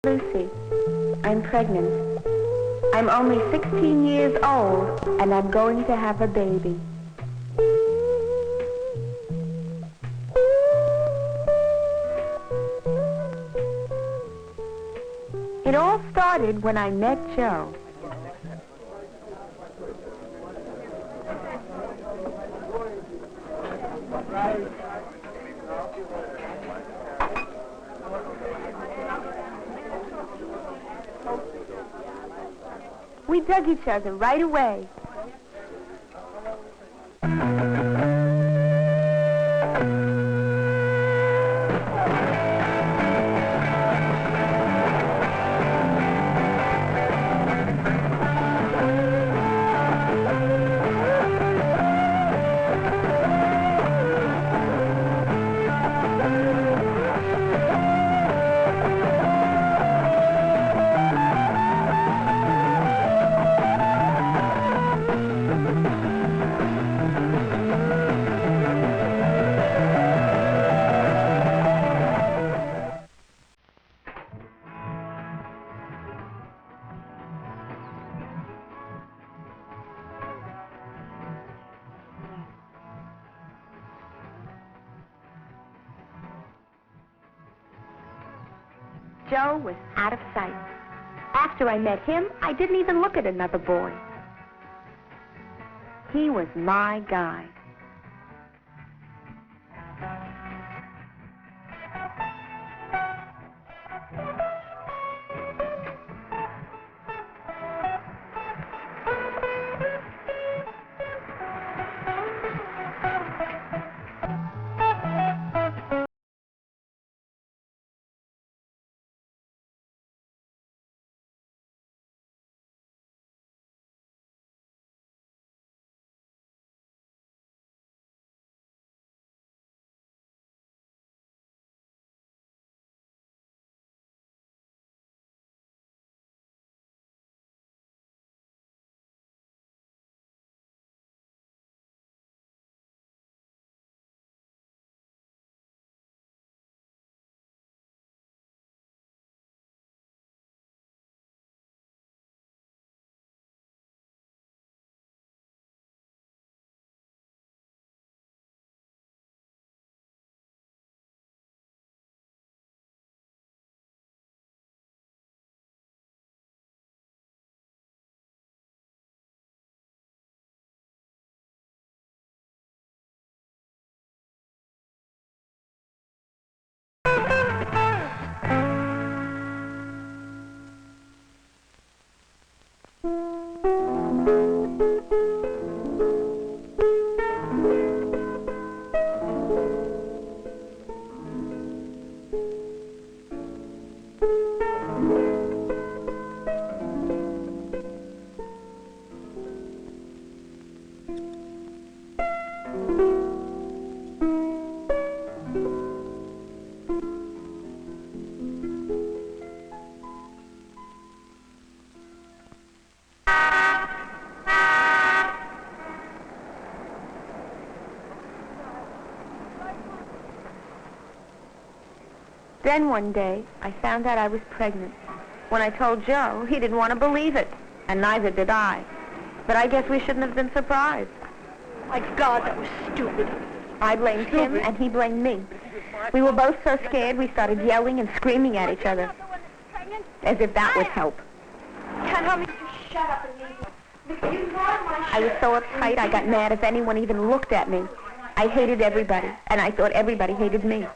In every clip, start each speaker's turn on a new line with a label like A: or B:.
A: Lucy, I'm pregnant. I'm only 16 years old, and I'm going to have a baby. It all started when I met Joe. We dug each other right away. Joe was out of sight. After I met him, I didn't even look at another boy. He was my guy. Then one day, I found out I was pregnant. When I told Joe, he didn't want to believe it, and neither did I. But I guess we shouldn't have been surprised.
B: My God, that was stupid.
A: I blamed him, and he blamed me. We were both so scared, we started yelling and screaming at each other. As if that would help.
B: Can't help me. Just shut up and leave me.
A: I was so uptight, I got mad if anyone even looked at me. I hated everybody, and I thought everybody hated me.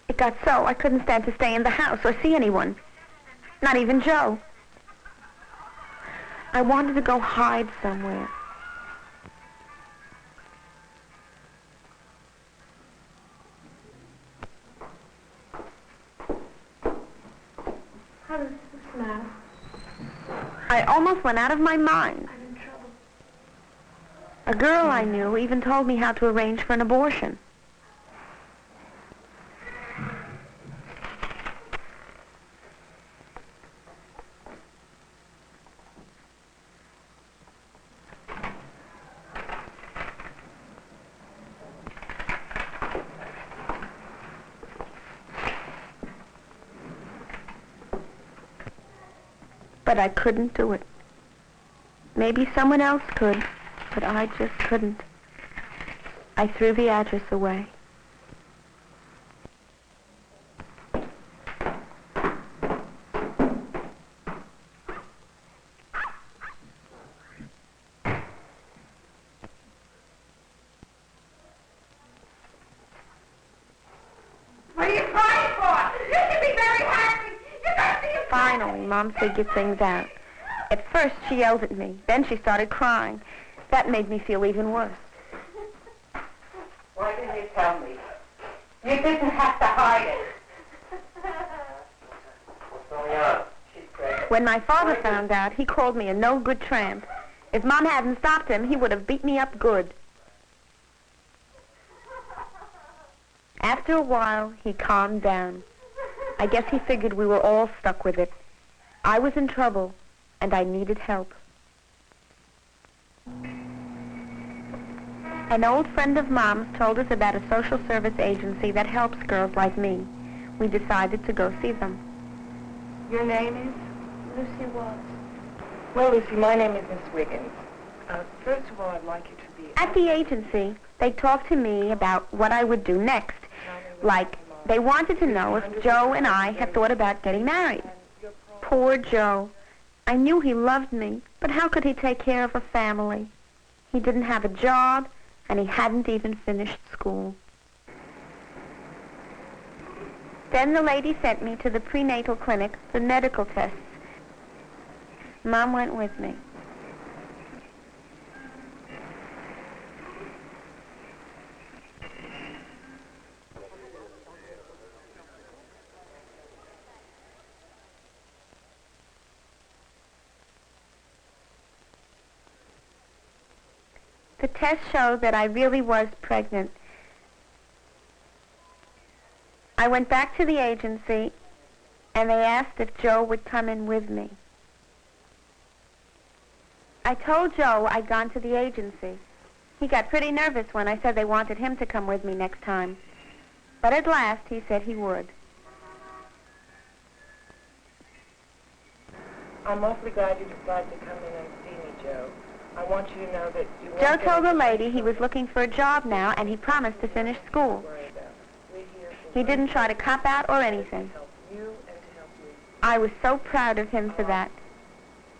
A: It got so I couldn't stand to stay in the house or see anyone. Not even Joe. I wanted to go hide somewhere.
B: How does this matter?
A: I almost went out of my mind.
B: I'm in trouble.
A: A girl I knew even told me how to arrange for an abortion. But I couldn't do it. Maybe someone else could, but I just couldn't. I threw the address away.
B: What are you crying for? You should be very happy. You don't see a
A: Finally, Mom figured things out. At first, she yelled at me. Then she started crying. That made me feel even worse.
C: Why didn't you tell me? You didn't have to hide it. What's going on? She's pregnant.
A: When my father found out, he called me a no-good tramp. If Mom hadn't stopped him, he would have beat me up good. After a while, he calmed down. I guess he figured we were all stuck with it. I was in trouble, and I needed help. An old friend of Mom's told us about a social service agency that helps girls like me. We decided to go see them.
C: Your name is?
B: Lucy was.
C: Well, Lucy, my name is Miss Wiggins. First of all, I'd like you to be...
A: At the agency, they talked to me about what I would do next. Like, they wanted to know if Joe and I had thought about getting married. Poor Joe. I knew he loved me, but how could he take care of a family? He didn't have a job, and he hadn't even finished school. Then the lady sent me to the prenatal clinic for medical tests. Mom went with me. The test showed that I really was pregnant. I went back to the agency, and they asked if Joe would come in with me. I told Joe I'd gone to the agency. He got pretty nervous when I said they wanted him to come with me next time. But at last, he said he would.
C: I'm awfully glad you decided to come in and see me, Joe. I want you to know that you won't
A: Joe
C: get
A: told the
C: any
A: lady he was looking for a job now, and he promised to finish school.
C: to worry about. We're here for
A: He didn't try to cop out or anything.
C: to help you and to help me.
A: I was so proud of him for that.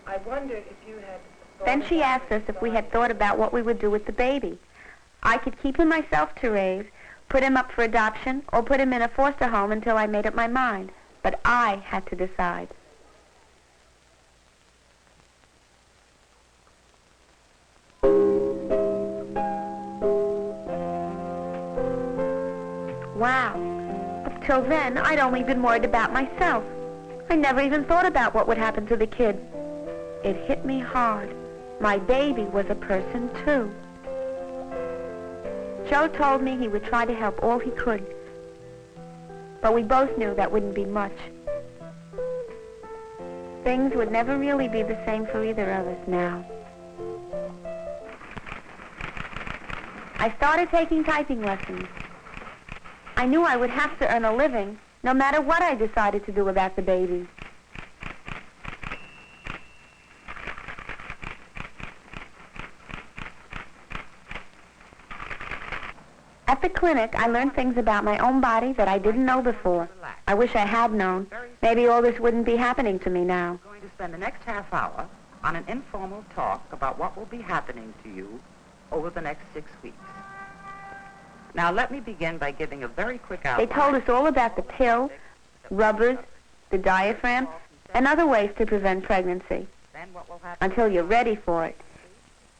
C: I wondered if you had thought
A: Then she
C: about
A: asked us if we had thought about what we would do with the baby. I could keep him myself to raise, put him up for adoption, or put him in a foster home until I made up my mind. But I had to decide. Wow. Up till then, I'd only been worried about myself. I never even thought about what would happen to the kid. It hit me hard. My baby was a person, too. Joe told me he would try to help all he could. But we both knew that wouldn't be much. Things would never really be the same for either of us now. I started taking typing lessons. I knew I would have to earn a living, no matter what I decided to do about the baby. At the clinic, I learned things about my own body that I didn't know before. I wish I had known. Maybe all this wouldn't be happening to me now.
D: We're going to spend the next half hour on an informal talk about what will be happening to you over the next 6 weeks. Now, let me begin by giving a very quick outline.
A: They told us all about the pill, rubbers, the diaphragm, and other ways to prevent pregnancy,
D: Then what will happen
A: until you're ready for it.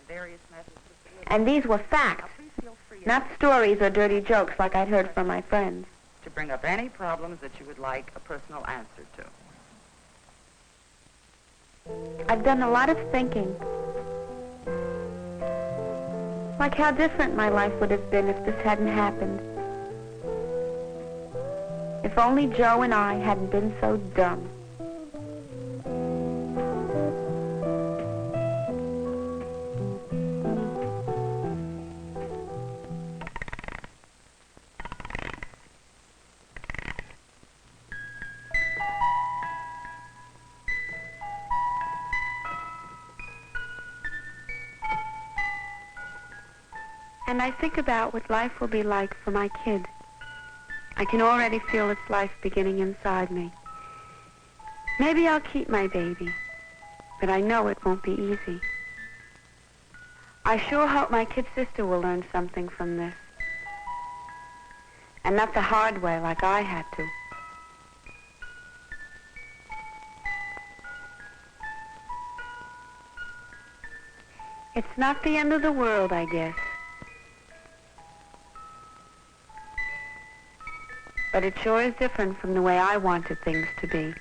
D: various methods of delivery.
A: And these were
D: Now,
A: facts,
D: please feel free
A: not stories or dirty jokes like I'd heard from my friends.
D: to bring up any problems that you would like a personal answer to.
A: I've done a lot of thinking. Like how different my life would have been if this hadn't happened. If only Joe and I hadn't been so dumb. And I think about what life will be like for my kid. I can already feel its life beginning inside me. Maybe I'll keep my baby, but I know it won't be easy. I sure hope my kid sister will learn something from this. And not the hard way like I had to. It's not the end of the world, I guess. But it sure is different from the way I wanted things to be.